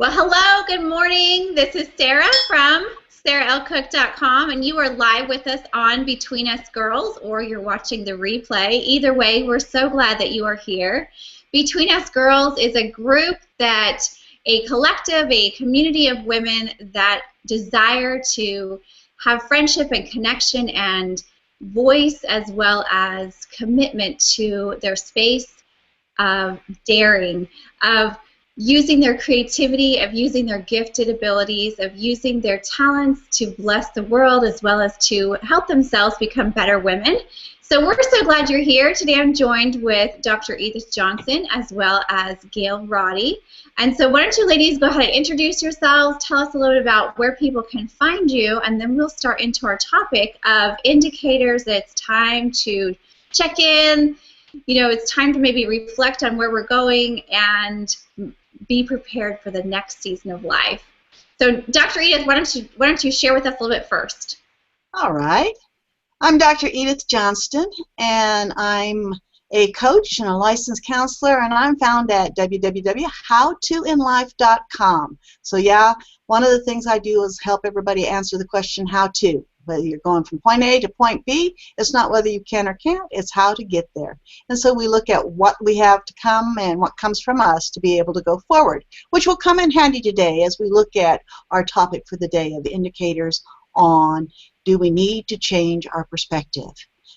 Well, hello, good morning. This is Sarah from SarahLCook.com, and you are live with us on Between Us Girls, or you're watching the replay. Either way, we're so glad that you are here. Between Us Girls is a group a collective, a community of women that desire to have friendship and connection and voice, as well as commitment to their space of daring, of using their creativity, of using their gifted abilities, of using their talents to bless the world as well as to help themselves become better women. So we're so glad you're here. Today I'm joined with Dr. Edith Johnson as well as Gail Roddy. And so why don't you ladies go ahead and introduce yourselves, tell us a little bit about where people can find you, and then we'll start into our topic of indicators that it's time to check in. You know, it's time to maybe reflect on where we're going and be prepared for the next season of life. So, Dr. Edith, why don't you share with us a little bit first? All right. I'm Dr. Edith Johnston, and I'm a coach and a licensed counselor, and I'm found at www.howtoinlife.com. So, yeah, one of the things I do is help everybody answer the question, how to. Whether you're going from point A to point B, it's not whether you can or can't, it's how to get there. And so we look at what we have to come and what comes from us to be able to go forward, which will come in handy today as we look at our topic for the day of the indicators on do we need to change our perspective.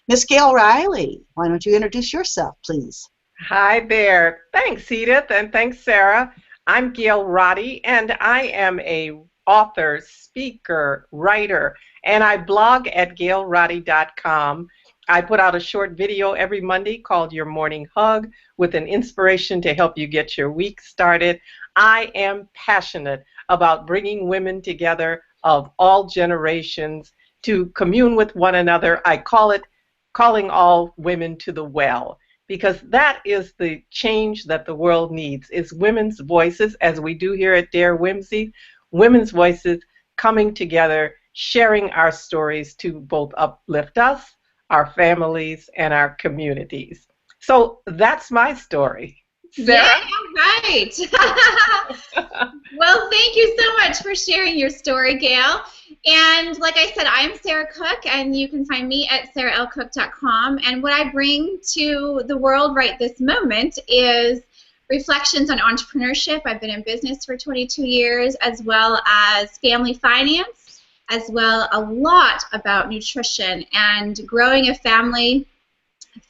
Miss Gail Riley, why don't you introduce yourself, please? Hi there. Thanks, Edith, and thanks, Sarah. I'm Gail Roddy, and I am a author, speaker, writer, and I blog at gailroddy.com. I put out a short video every Monday called Your Morning Hug with an inspiration to help you get your week started. I am passionate about bringing women together of all generations to commune with one another. I call it calling all women to the well, because that is the change that the world needs, is women's voices, as we do here at Dare Whimsy, women's voices coming together, sharing our stories to both uplift us, our families, and our communities. So that's my story. Sarah? Yeah, right. Well, thank you so much for sharing your story, Gail. And like I said, I'm Sarah Cook, and you can find me at SarahLCook.com. And what I bring to the world right this moment is reflections on entrepreneurship. I've been in business for 22 years, as well as family finance, as well a lot about nutrition and growing a family,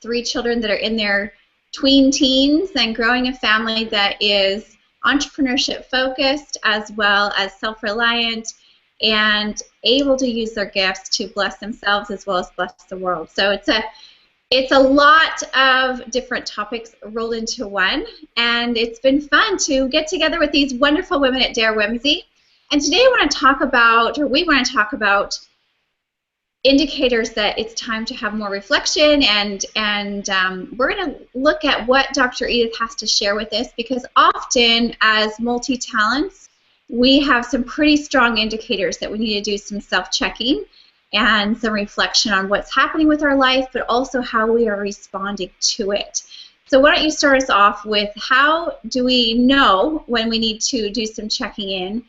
3 children that are in their tween teens, and growing a family that is entrepreneurship focused as well as self-reliant and able to use their gifts to bless themselves as well as bless the world. So it's a lot of different topics rolled into one, and it's been fun to get together with these wonderful women at Dare Whimsy. And today we want to talk about indicators that it's time to have more reflection, and we're going to look at what Dr. Edith has to share with us, because often as multi-talents, we have some pretty strong indicators that we need to do some self-checking and some reflection on what's happening with our life, but also how we are responding to it. So why don't you start us off with, how do we know when we need to do some checking in,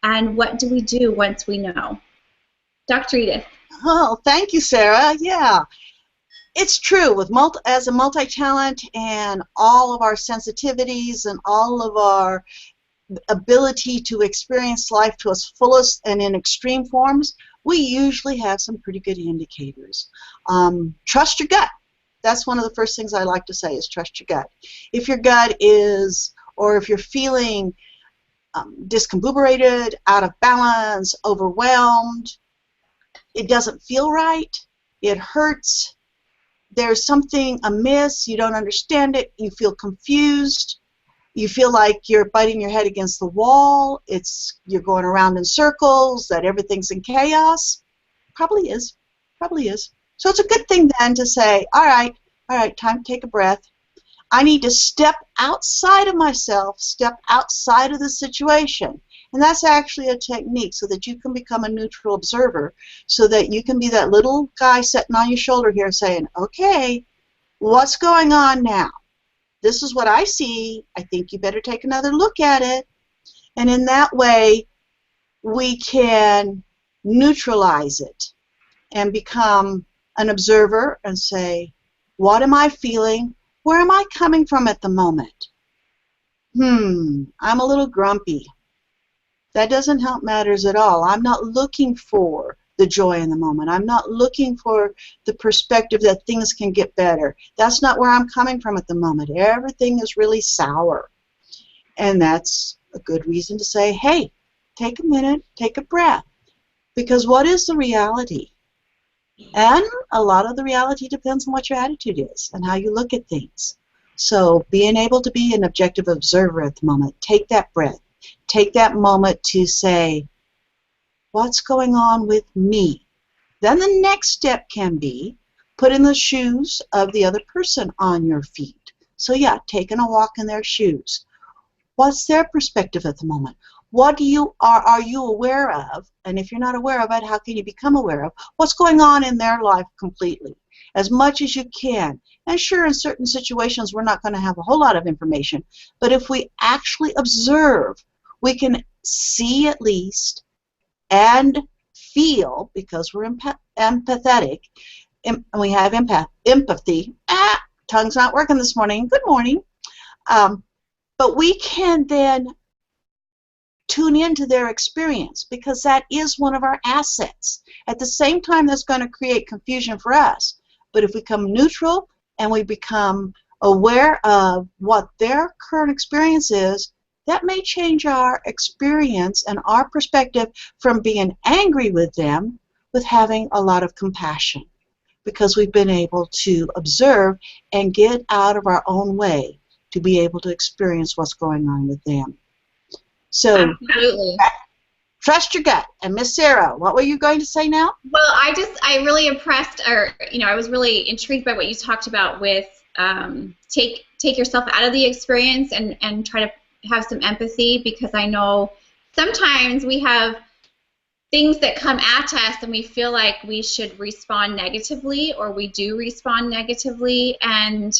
and what do we do once we know? Dr. Edith. Oh, thank you, Sarah. Yeah, it's true. As a multi-talent and all of our sensitivities and all of our ability to experience life to its fullest and in extreme forms, we usually have some pretty good indicators. Trust your gut. That's one of the first things I like to say, is trust your gut. If your gut is, or if you're feeling discombobulated, out of balance, overwhelmed, it doesn't feel right, it hurts, there's something amiss, you don't understand it, you feel confused, you feel like you're biting your head against the wall, you're going around in circles, that everything's in chaos, probably is. So it's a good thing then to say, all right, time to take a breath. I need to step outside of myself, step outside of the situation. And that's actually a technique so that you can become a neutral observer, so that you can be that little guy sitting on your shoulder here saying, okay, what's going on now? This is what I see. I think you better take another look at it. And in that way, we can neutralize it and become an observer and say, what am I feeling? Where am I coming from at the moment? I'm a little grumpy. That doesn't help matters at all. I'm not looking for the joy in the moment. I'm not looking for the perspective that things can get better. That's not where I'm coming from at the moment. Everything is really sour. And that's a good reason to say, hey, take a minute, take a breath. Because what is the reality? And a lot of the reality depends on what your attitude is and how you look at things. So being able to be an objective observer at the moment, take that breath. Take that moment to say, what's going on with me? Then the next step can be put in the shoes of the other person on your feet. So yeah, taking a walk in their shoes. What's their perspective at the moment? What are you aware of? And if you're not aware of it, how can you become aware of what's going on in their life completely? As much as you can. And sure, in certain situations, we're not going to have a whole lot of information. But if we actually observe, we can see at least and feel, because we're empathetic, and we have empathy. Tongue's not working this morning. Good morning. But we can then tune into their experience, because that is one of our assets. At the same time, that's going to create confusion for us. But if we become neutral and we become aware of what their current experience is, that may change our experience and our perspective from being angry with them with having a lot of compassion, because we've been able to observe and get out of our own way to be able to experience what's going on with them. So, absolutely. Trust your gut. And Miss Sarah, what were you going to say now? Well, I really I was really intrigued by what you talked about with take yourself out of the experience and try to have some empathy, because I know sometimes we have things that come at us and we feel like we should respond negatively, or we do respond negatively. And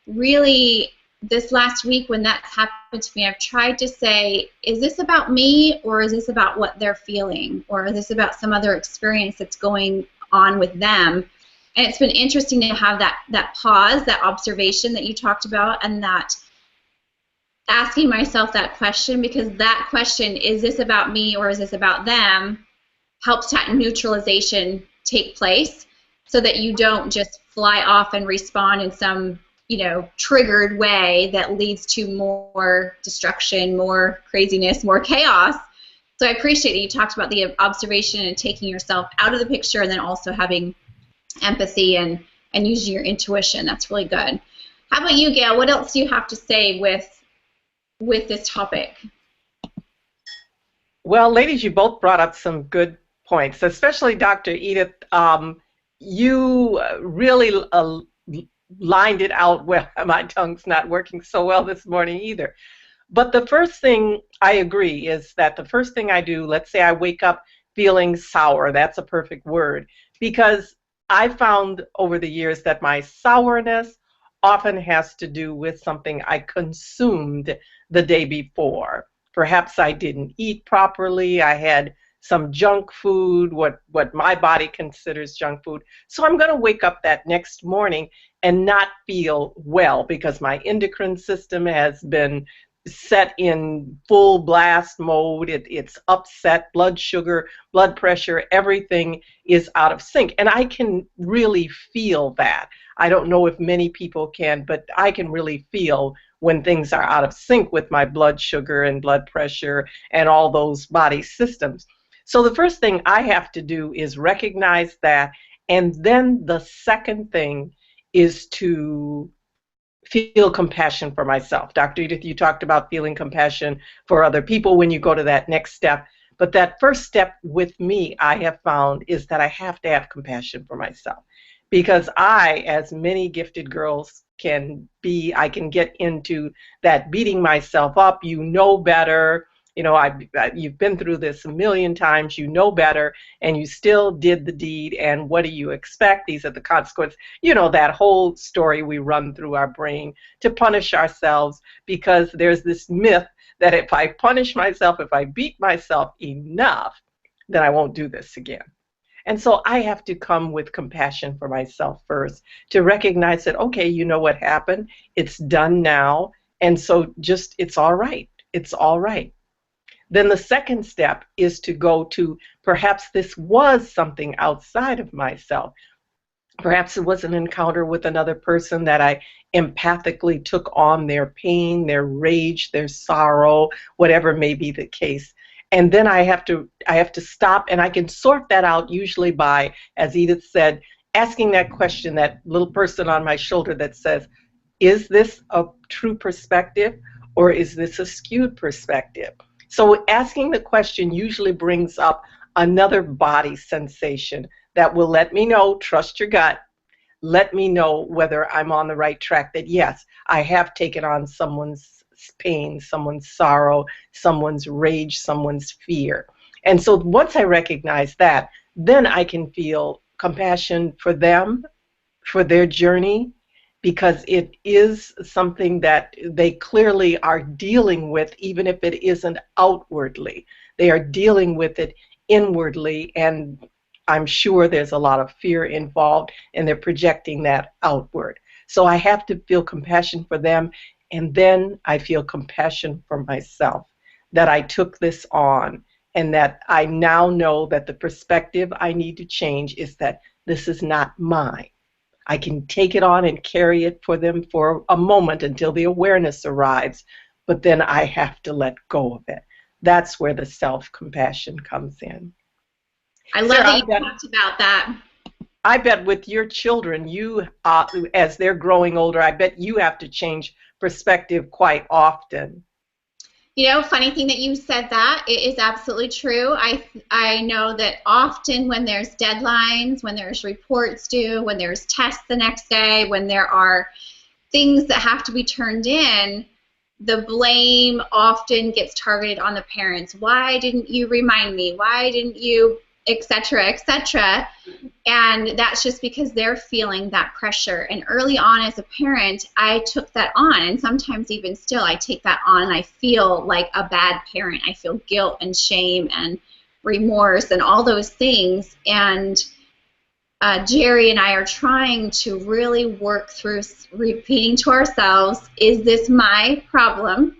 really, this last week when that's happened to me, I've tried to say, is this about me, or is this about what they're feeling, or is this about some other experience that's going on with them? And it's been interesting to have that pause, that observation that you talked about, and that asking myself that question, because that question, is this about me or is this about them, helps that neutralization take place, so that you don't just fly off and respond in some triggered way that leads to more destruction, more craziness, more chaos. So I appreciate that you talked about the observation and taking yourself out of the picture, and then also having empathy and using your intuition. That's really good. How about you, Gail? What else do you have to say with this topic? Well, ladies, you both brought up some good points, especially Dr. Edith. You really lined it out well. My tongue's not working so well this morning either. But the first thing I agree is that the first thing I do, let's say I wake up feeling sour, that's a perfect word, because I found over the years that my sourness often has to do with something I consumed the day before. Perhaps I didn't eat properly, I had some junk food, what my body considers junk food. So I'm going to wake up that next morning and not feel well, because my endocrine system has been set in full blast mode. It's upset, blood sugar, blood pressure, everything is out of sync. And I can really feel that. I don't know if many people can, but I can really feel when things are out of sync with my blood sugar and blood pressure and all those body systems. So the first thing I have to do is recognize that, and then the second thing is to feel compassion for myself. Dr. Edith, you talked about feeling compassion for other people when you go to that next step. But that first step with me, I have found, is that I have to have compassion for myself. Because I, as many gifted girls can be, I can get into that beating myself up, you know better. You've been through this a million times, you know better, and you still did the deed, and what do you expect? These are the consequences. That whole story we run through our brain to punish ourselves, because there's this myth that if I punish myself, if I beat myself enough, then I won't do this again. And so I have to come with compassion for myself first to recognize that, okay, you know what happened? It's done now. And so just, it's all right. It's all right. Then the second step is to go to, perhaps this was something outside of myself. Perhaps it was an encounter with another person that I empathically took on their pain, their rage, their sorrow, whatever may be the case. And then I have to stop, and I can sort that out usually by, as Edith said, asking that question, that little person on my shoulder that says, is this a true perspective or is this a skewed perspective? So asking the question usually brings up another body sensation that will let me know, trust your gut, let me know whether I'm on the right track, that yes, I have taken on someone's pain, someone's sorrow, someone's rage, someone's fear. And so once I recognize that, then I can feel compassion for them, for their journey, because it is something that they clearly are dealing with, even if it isn't outwardly. They are dealing with it inwardly, and I'm sure there's a lot of fear involved, and they're projecting that outward. So I have to feel compassion for them, and then I feel compassion for myself, that I took this on, and that I now know that the perspective I need to change is that this is not mine. I can take it on and carry it for them for a moment until the awareness arrives, but then I have to let go of it. That's where the self-compassion comes in. I love that you talked about that. I bet with your children, you, as they're growing older, I bet you have to change perspective quite often. You know, funny thing that you said that. It is absolutely true. I know that often when there's deadlines, when there's reports due, when there's tests the next day, when there are things that have to be turned in, the blame often gets targeted on the parents. Why didn't you remind me? Why didn't you, et cetera, et cetera? And that's just because they're feeling that pressure. And early on as a parent, I took that on. And sometimes even still, I take that on and I feel like a bad parent. I feel guilt and shame and remorse and all those things. And Jerry and I are trying to really work through repeating to ourselves, is this my problem?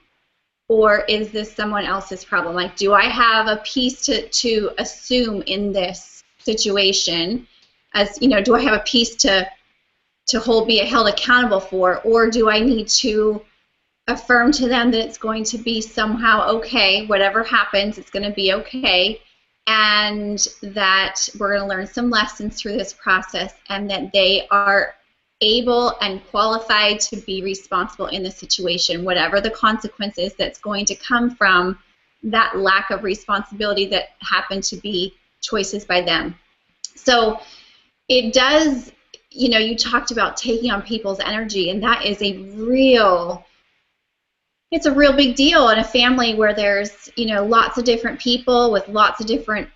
Or is this someone else's problem? Like, do I have a piece to assume in this situation? As you know, do I have a piece to be held accountable for, or do I need to affirm to them that it's going to be somehow okay, whatever happens, it's going to be okay, and that we're going to learn some lessons through this process, and that they are able and qualified to be responsible in the situation, whatever the consequences that's going to come from that lack of responsibility that happen to be choices by them. So it does, you know, you talked about taking on people's energy, and that is it's a real big deal in a family where there's, you know, lots of different people with lots of different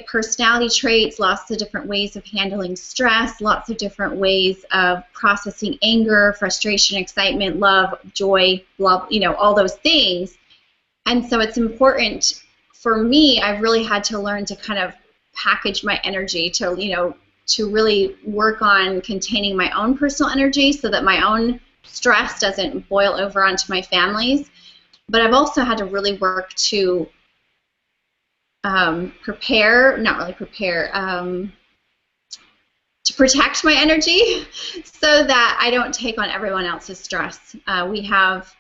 personality traits, lots of different ways of handling stress, lots of different ways of processing anger, frustration, excitement, love, joy, blah, you know, all those things. And so it's important for me, I've really had to learn to kind of package my energy, to, you know, to really work on containing my own personal energy so that my own stress doesn't boil over onto my family's. But I've also had to really work to to protect my energy so that I don't take on everyone else's stress. We have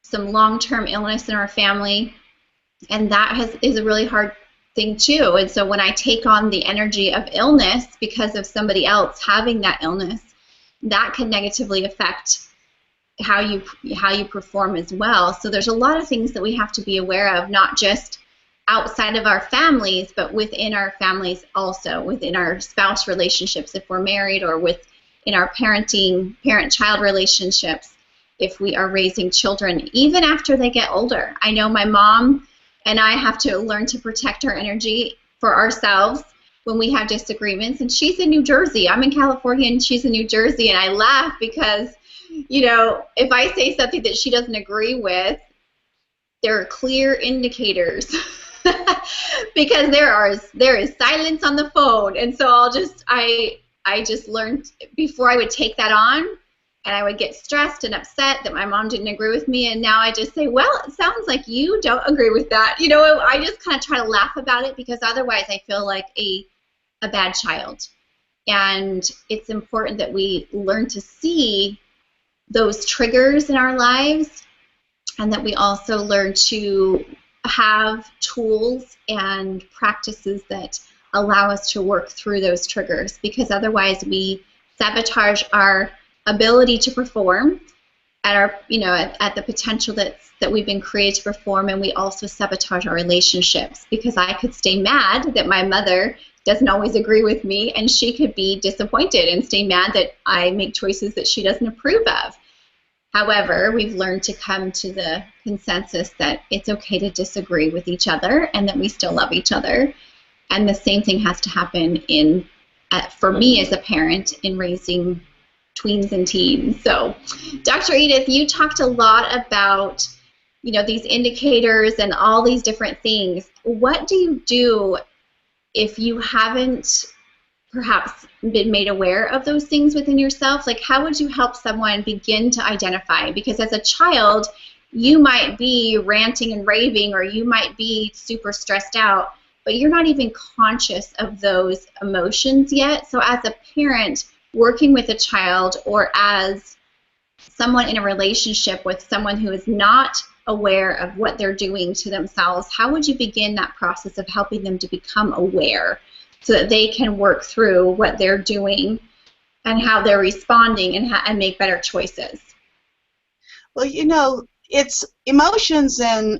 some long-term illness in our family, and that is a really hard thing too. And so when I take on the energy of illness because of somebody else having that illness, that can negatively affect how you perform as well. So there's a lot of things that we have to be aware of, not just outside of our families, but within our families also, within our spouse relationships if we're married, or in our parent-child relationships if we are raising children, even after they get older. I know my mom and I have to learn to protect our energy for ourselves when we have disagreements. And she's in New Jersey. I'm in California and she's in New Jersey. And I laugh because, you know, if I say something that she doesn't agree with, there are clear indicators because there is silence on the phone, and so I just learned before I would take that on, and I would get stressed and upset that my mom didn't agree with me, and now I just say, well, it sounds like you don't agree with that. You know, I just kind of try to laugh about it because otherwise I feel like a bad child. And it's important that we learn to see those triggers in our lives, and that we also learn to have tools and practices that allow us to work through those triggers, because otherwise we sabotage our ability to perform at our, at the potential that we've been created to perform, and we also sabotage our relationships, because I could stay mad that my mother doesn't always agree with me, and she could be disappointed and stay mad that I make choices that she doesn't approve of. However, we've learned to come to the consensus that it's okay to disagree with each other and that we still love each other. And the same thing has to happen for me as a parent in raising tweens and teens. So, Dr. Edith, you talked a lot about, these indicators and all these different things. What do you do if you haven't perhaps been made aware of those things within yourself? Like, how would you help someone begin to identify? Because as a child, you might be ranting and raving, or you might be super stressed out, but you're not even conscious of those emotions yet. So as a parent working with a child, or as someone in a relationship with someone who is not aware of what they're doing to themselves, how would you begin that process of helping them to become aware so that they can work through what they're doing and how they're responding and make better choices? Well, it's emotions, and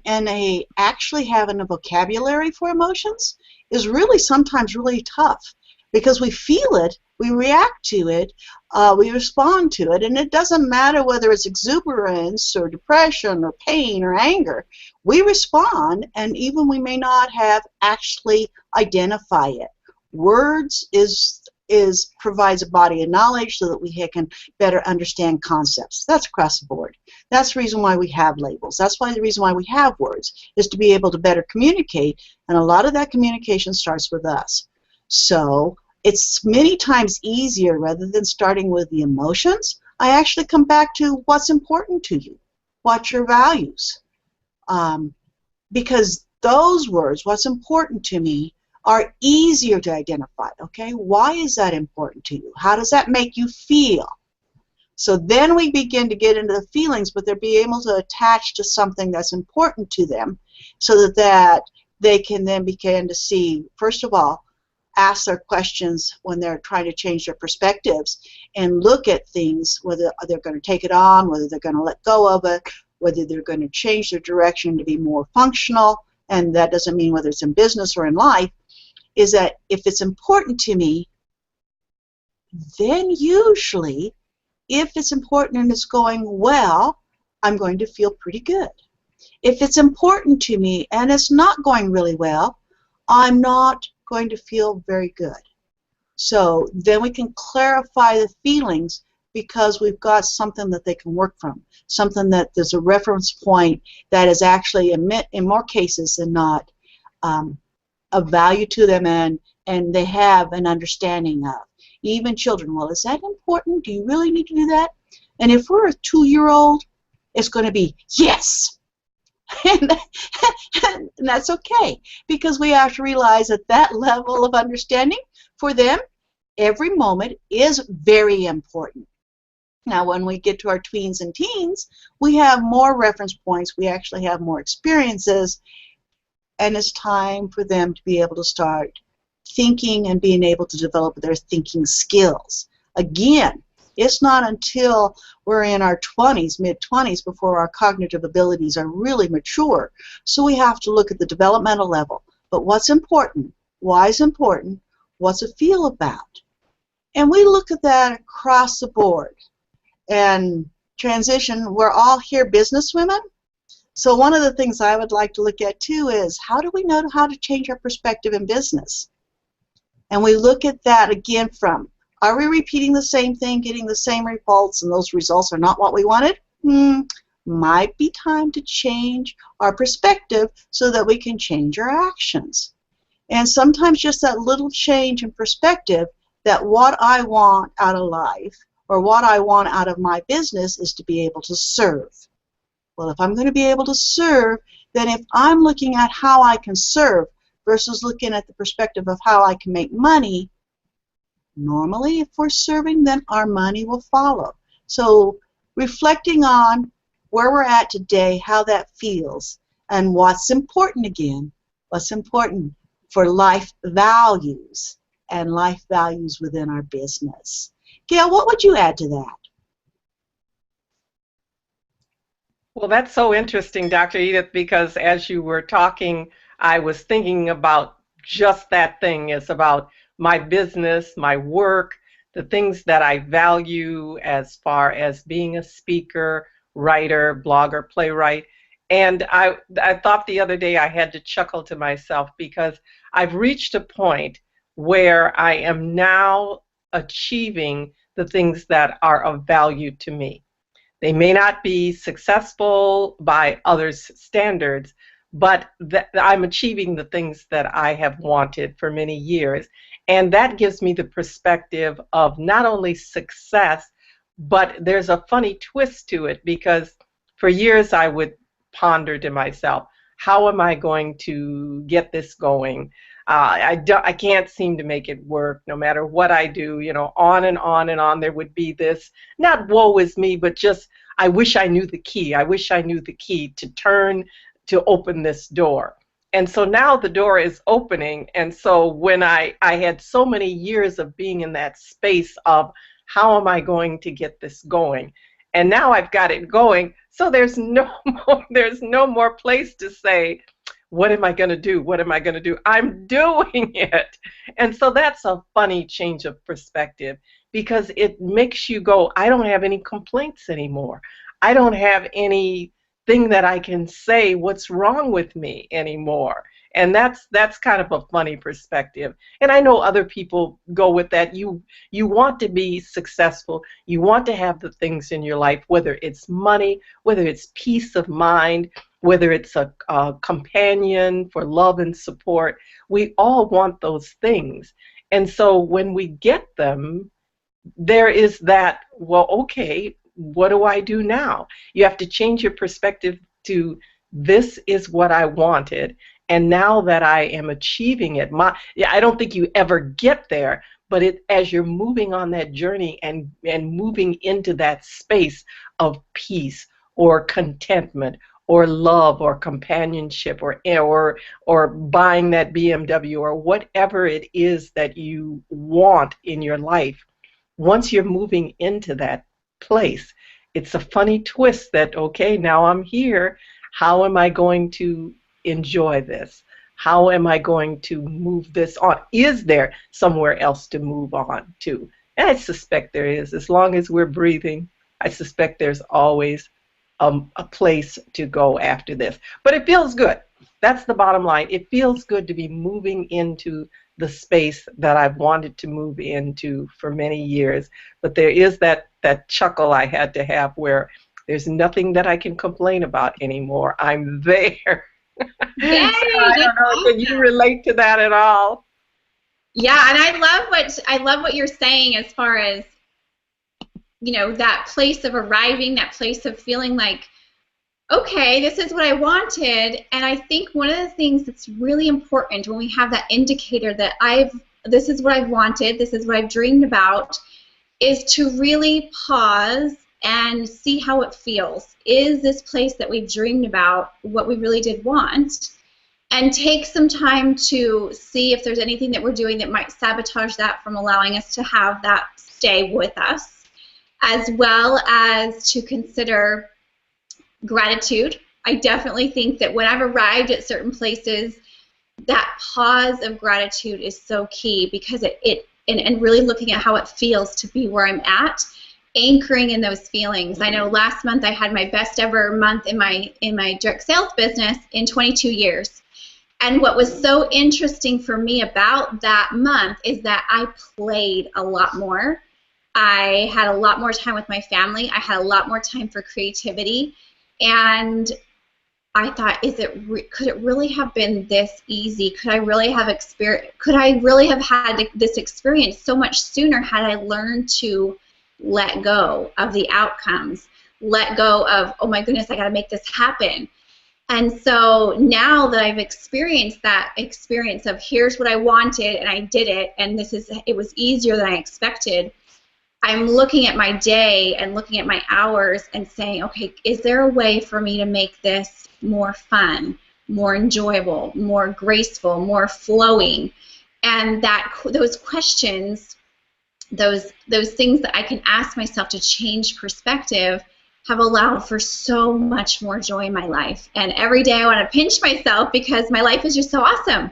actually having a vocabulary for emotions is really sometimes really tough, because we feel it, we react to it, we respond to it, and it doesn't matter whether it's exuberance or depression or pain or anger. We respond, and even we may not have actually identified it. Words provides a body of knowledge so that we can better understand concepts. That's across the board. That's the reason why we have labels. That's the reason why we have words, is to be able to better communicate, and a lot of that communication starts with us. So it's many times easier, rather than starting with the emotions, I actually come back to what's important to you, what's your values. Because those words, what's important to me, are easier to identify, okay? Why is that important to you? How does that make you feel? So then we begin to get into the feelings, but they're being able to attach to something that's important to them, so that they can then begin to see, first of all, ask their questions when they're trying to change their perspectives, and look at things, whether they're going to take it on, whether they're going to let go of it, whether they're going to change their direction to be more functional, and that doesn't mean whether it's in business or in life, is that if it's important to me, then usually, if it's important and it's going well, I'm going to feel pretty good. If it's important to me and it's not going really well, I'm not going to feel very good. So then we can clarify the feelings, because we've got something that they can work from, something that there's a reference point that is actually, in more cases than not, of value to them, and they have an understanding of. Even children, well, is that important? Do you really need to do that? And if we're a 2-year-old, it's going to be, yes! and that's okay, because we have to realize that that level of understanding for them, every moment, is very important. Now, when we get to our tweens and teens, we have more reference points, we actually have more experiences, and it's time for them to be able to start thinking and being able to develop their thinking skills. Again, it's not until we're in our 20s, mid-20s, before our cognitive abilities are really mature. So we have to look at the developmental level. But what's important? Why is important? What's it feel about? And we look at that across the board. And transition, we're all here business women. So one of the things I would like to look at too is, how do we know how to change our perspective in business? And we look at that again from, are we repeating the same thing, getting the same results, and those results are not what we wanted? might be time to change our perspective so that we can change our actions. And sometimes just that little change in perspective, that what I want out of life or what I want out of my business is to be able to serve. Well, if I'm going to be able to serve, then if I'm looking at how I can serve versus looking at the perspective of how I can make money, normally if we're serving, then our money will follow. So reflecting on where we're at today, how that feels, and what's important again, what's important for life values and life values within our business. Gail, what would you add to that? Well, that's so interesting, Dr. Edith, because as you were talking, I was thinking about just that thing. It's about my business, my work, the things that I value as far as being a speaker, writer, blogger, playwright. And I thought the other day I had to chuckle to myself because I've reached a point where I am now achieving the things that are of value to me. They may not be successful by others' standards, but I'm achieving the things that I have wanted for many years. And that gives me the perspective of not only success, but there's a funny twist to it because for years I would ponder to myself, how am I going to get this going? I can't seem to make it work no matter what I do, you know, on and on and on. There would be this, not woe is me, but just I wish I knew the key. I wish I knew the key to open this door. And so now the door is opening. And so when I had so many years of being in that space of how am I going to get this going? And now I've got it going. So there's no more place to say, what am I going to do? What am I going to do? I'm doing it. And so that's a funny change of perspective because it makes you go, I don't have any complaints anymore. I don't have anything that I can say what's wrong with me anymore. And that's kind of a funny perspective. And I know other people go with that. You want to be successful. You want to have the things in your life, whether it's money, whether it's peace of mind, whether it's a companion for love and support. We all want those things. And so when we get them, there is that, well, okay, what do I do now? You have to change your perspective to this is what I wanted. And now that I am achieving it, I don't think you ever get there, but as you're moving on that journey and moving into that space of peace or contentment or love or companionship or buying that BMW or whatever it is that you want in your life, once you're moving into that place, it's a funny twist that, okay, now I'm here. How am I going to enjoy this? How am I going to move this on? Is there somewhere else to move on to? And I suspect there is. As long as we're breathing, I suspect there's always a place to go after this. But it feels good. That's the bottom line. It feels good to be moving into the space that I've wanted to move into for many years. But there is that chuckle I had to have where there's nothing that I can complain about anymore. I'm there. Yay, So I don't know, can you relate to that at all? Yeah, and I love what you're saying as far as, you know, that place of arriving, that place of feeling like, okay, this is what I wanted. And I think one of the things that's really important when we have that indicator that this is what I've wanted, this is what I've dreamed about, is to really pause and see how it feels. Is this place that we've dreamed about what we really did want? And take some time to see if there's anything that we're doing that might sabotage that from allowing us to have that stay with us, as well as to consider gratitude. I definitely think that when I've arrived at certain places, that pause of gratitude is so key because and really looking at how it feels to be where I'm at, anchoring in those feelings. I know last month I had my best ever month in my direct sales business in 22 years. And what was so interesting for me about that month is that I played a lot more. I had a lot more time with my family. I had a lot more time for creativity. And I thought, could it really have been this easy? Could I really have had this experience so much sooner had I learned to let go of the outcomes, let go of, oh my goodness, I got to make this happen. And so now that I've experienced that experience of here's what I wanted and I did it, and it was easier than I expected, I'm looking at my day and looking at my hours and saying, okay, is there a way for me to make this more fun, more enjoyable, more graceful, more flowing? And those questions, those things that I can ask myself to change perspective have allowed for so much more joy in my life. And every day I want to pinch myself because my life is just so awesome.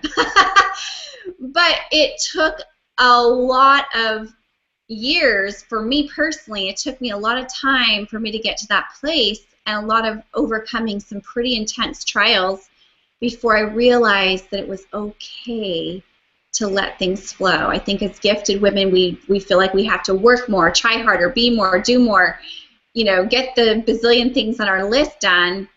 But it took a lot of years for me personally. It took me a lot of time for me to get to that place, and a lot of overcoming some pretty intense trials before I realized that it was okay to let things flow. I think as gifted women, we feel like we have to work more, try harder, be more, do more, get the bazillion things on our list done,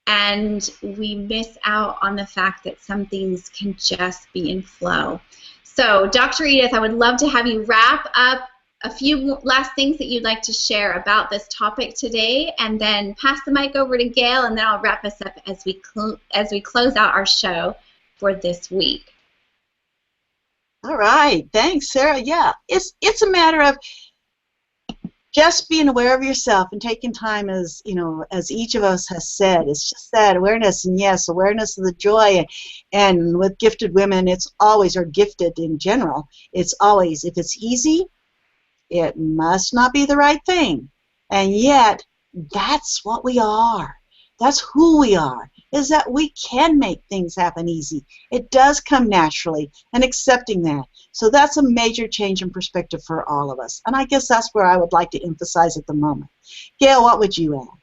and we miss out on the fact that some things can just be in flow. So, Dr. Edith, I would love to have you wrap up a few last things that you'd like to share about this topic today, and then pass the mic over to Gail, and then I'll wrap us up as we close out our show for this week. All right, thanks, Sarah. Yeah, it's a matter of just being aware of yourself and taking time, as each of us has said. It's just that awareness, and yes, awareness of the joy. And with gifted women, it's always, or gifted in general, it's always, if it's easy, it must not be the right thing. And yet, that's what we are. That's who we are, is that we can make things happen easy. It does come naturally, and accepting that. So that's a major change in perspective for all of us. And I guess that's where I would like to emphasize at the moment. Gail, what would you add?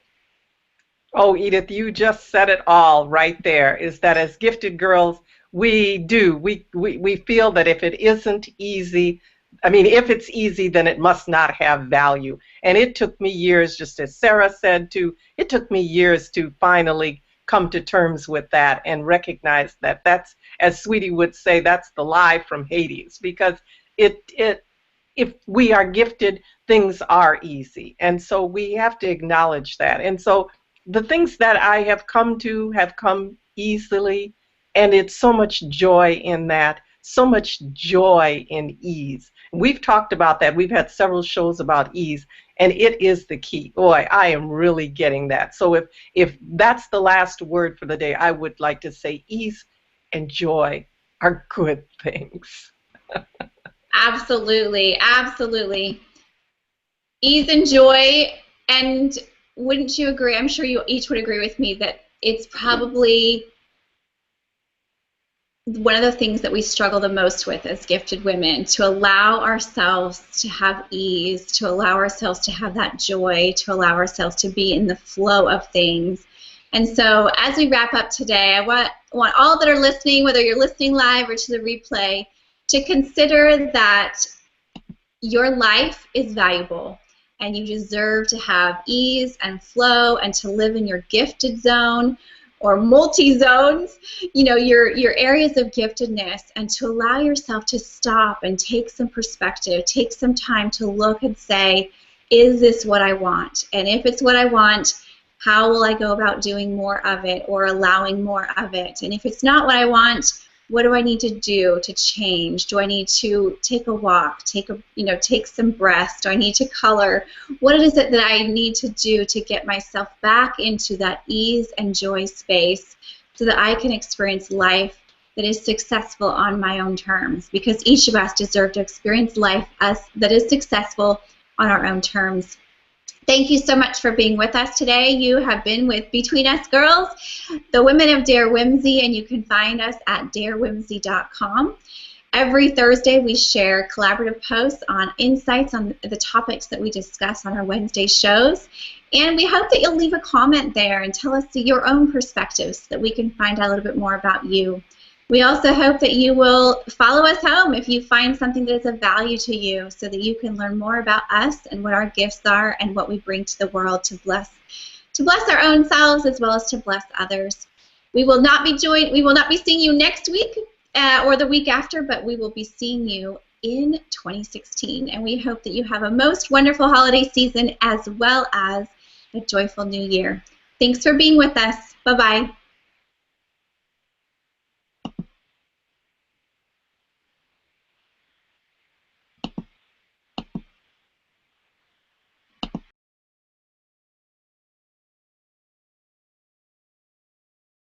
Oh, Edith, you just said it all right there, is that as gifted girls, we feel that if it isn't easy, if it's easy, then it must not have value. And it took me years, just as Sarah said, it took me years to finally come to terms with that and recognize that that's, as Sweetie would say, that's the lie from Hades. Because if we are gifted, things are easy. And so we have to acknowledge that. And so the things that I have come to have come easily, and it's so much joy in that. So much joy in ease. We've talked about that. We've had several shows about ease, and it is the key. Boy, I am really getting that. So if that's the last word for the day, I would like to say ease and joy are good things. Absolutely, absolutely. Ease and joy, and wouldn't you agree? I'm sure you each would agree with me that it's probably one of the things that we struggle the most with as gifted women, to allow ourselves to have ease, to allow ourselves to have that joy, to allow ourselves to be in the flow of things. And so as we wrap up today, I want all that are listening, whether you're listening live or to the replay, to consider that your life is valuable and you deserve to have ease and flow and to live in your gifted zone, or multi-zones, your areas of giftedness, and to allow yourself to stop and take some perspective, take some time to look and say, is this what I want? And if it's what I want, how will I go about doing more of it or allowing more of it? And if it's not what I want, what do I need to do to change? Do I need to take a walk, take some breaths? Do I need to color? What is it that I need to do to get myself back into that ease and joy space so that I can experience life that is successful on my own terms? Because each of us deserve to experience life that is successful on our own terms. Thank you so much for being with us today. You have been with Between Us Girls, the women of Dare Whimsy, and you can find us at darewhimsy.com. Every Thursday, we share collaborative posts on insights on the topics that we discuss on our Wednesday shows. And we hope that you'll leave a comment there and tell us your own perspectives so that we can find out a little bit more about you. We also hope that you will follow us home if you find something that is of value to you so that you can learn more about us and what our gifts are and what we bring to the world to bless to bless our own selves as well as to bless others. We will not be seeing you next week or the week after, but we will be seeing you in 2016. And we hope that you have a most wonderful holiday season as well as a joyful new year. Thanks for being with us. Bye-bye.